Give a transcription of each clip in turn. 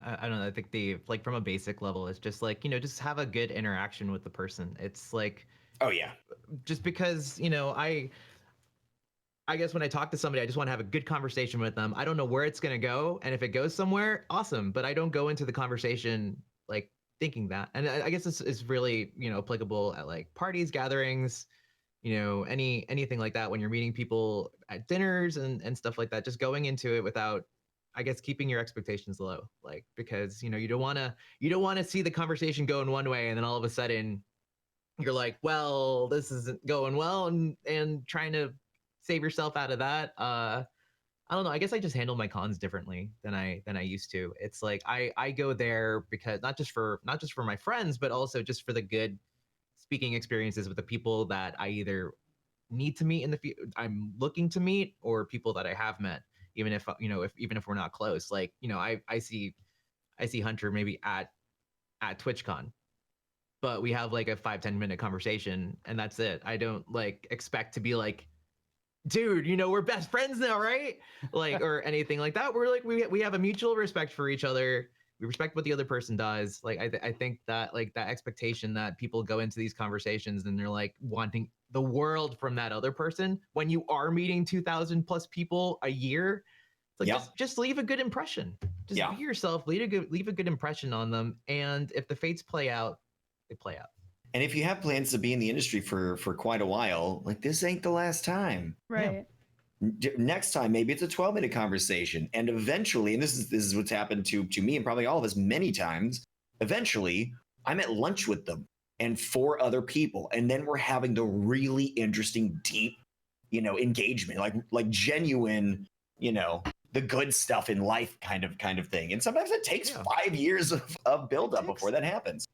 I don't know. I think the like from a basic level, it's just like, just have a good interaction with the person. It's like, oh yeah, just because, I guess when I talk to somebody, I just want to have a good conversation with them. I don't know where it's going to go. And if it goes somewhere, awesome. But I don't go into the conversation like thinking that. And I guess this is really, applicable at like parties, gatherings, anything like that when you're meeting people at dinners and stuff like that. Just going into it without, I guess, keeping your expectations low. Like, because, you don't want to see the conversation go in one way and then all of a sudden you're like, well, this isn't going well, and trying to save yourself out of that. I don't know. I guess I just handle my cons differently than I used to. It's like I go there because not just for my friends, but also just for the good speaking experiences with the people that I either need to meet in the future, I'm looking to meet, or people that I have met, even if even if we're not close. Like, I see Hunter maybe at TwitchCon, but we have like a 5-10 minute conversation and that's it. I don't like expect to be like, dude, we're best friends now, right? Like, or anything like that. We're like, we have a mutual respect for each other. We respect what the other person does. Like, I think that like that expectation that people go into these conversations and they're like wanting the world from that other person when you are meeting 2,000 plus people a year. It's like, just leave a good impression. Just be yourself, leave a good impression on them. And if the fates play out, they play out. And if you have plans to be in the industry for quite a while, like this ain't the last time. Right. Next time, maybe it's a 12-minute conversation. And eventually, and this is what's happened to me and probably all of us many times, eventually I'm at lunch with them and 4 other people. And then we're having the really interesting, deep, engagement, like genuine, the good stuff in life kind of thing. And sometimes it takes 5 years of buildup before that happens.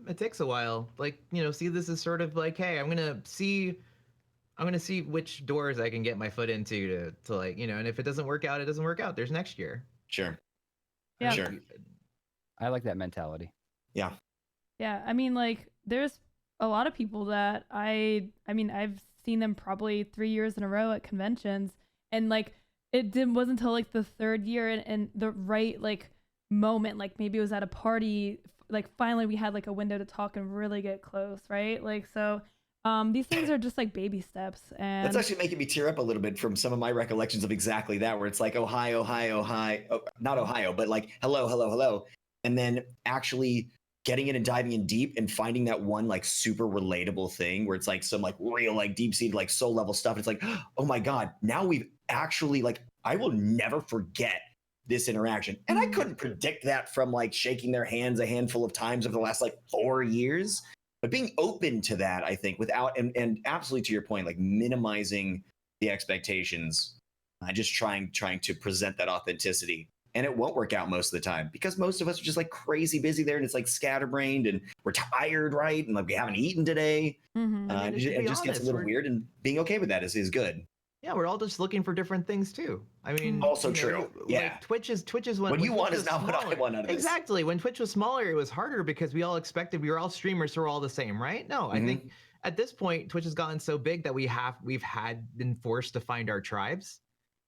It takes a while. Like, see this is sort of like, hey, I'm gonna see which doors I can get my foot into to like, and if it doesn't work out, it doesn't work out. There's next year. Sure. Yeah. Sure. I like that mentality. Yeah. Yeah. I mean, like, there's a lot of people that I've seen them probably 3 years in a row at conventions, and like wasn't until like the 3rd year and the right like moment, like maybe it was at a party, like finally we had like a window to talk and really get close, right? Like, so these things are just like baby steps. And that's actually making me tear up a little bit from some of my recollections of exactly that, where it's like Ohio, not Ohio, but like hello. And then actually getting in and diving in deep and finding that one like super relatable thing where it's like some like real like deep seated like soul level stuff. It's like, oh my God, now we've actually like, I will never forget this interaction. And I couldn't predict that from like shaking their hands a handful of times over the last like 4 years. But being open to that, I think, without and absolutely to your point, like minimizing the expectations, just trying to present that authenticity. And it won't work out most of the time because most of us are just like crazy busy there, and it's like scatterbrained and we're tired, right? And like we haven't eaten today. It just gets a little weird, and being okay with that is good. Yeah, we're all just looking for different things too. I mean, also true. Yeah, like Twitch is when you want is not what I want out of this. Exactly. When Twitch was smaller, it was harder because we all expected we were all streamers, so we're all the same, right? No, I think at this point, Twitch has gotten so big that we've been forced to find our tribes.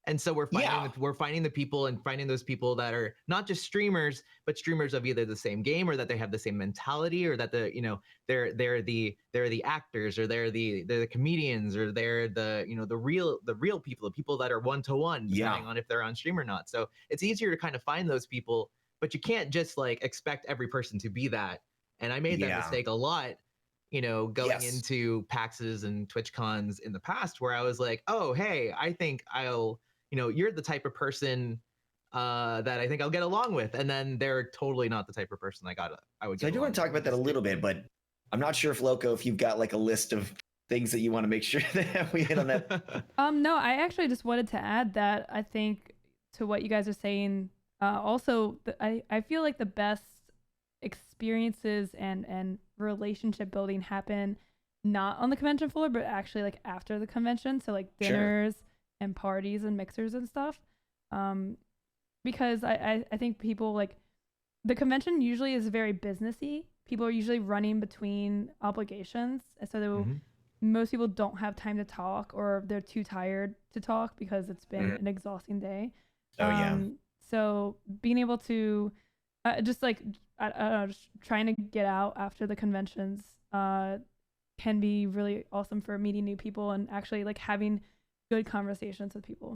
And so we're finding the people and finding those people that are not just streamers, but streamers of either the same game, or that they have the same mentality, or that they're the actors, or they're the comedians, or they're the real people, the people that are one-to-one, depending on if they're on stream or not. So it's easier to kind of find those people, but you can't just like expect every person to be that. And I made that mistake a lot, going into PAXs and TwitchCons in the past, where I was like, oh, hey, I think you're the type of person that I think I'll get along with. And then they're totally not the type of person I would. So I do want to talk about that a little bit, but I'm not sure if Loco, if you've got like a list of things that you want to make sure that we hit on that. No, I actually just wanted to add that I think to what you guys are saying. Also, I feel like the best experiences and relationship building happen not on the convention floor, but actually like after the convention. So like dinners and parties and mixers and stuff. Because I think people like the convention usually is very businessy. People are usually running between obligations. And so most people don't have time to talk, or they're too tired to talk because it's been an exhausting day. Oh, yeah. So being able to just like I don't know, just trying to get out after the conventions can be really awesome for meeting new people and actually like having good conversations with people.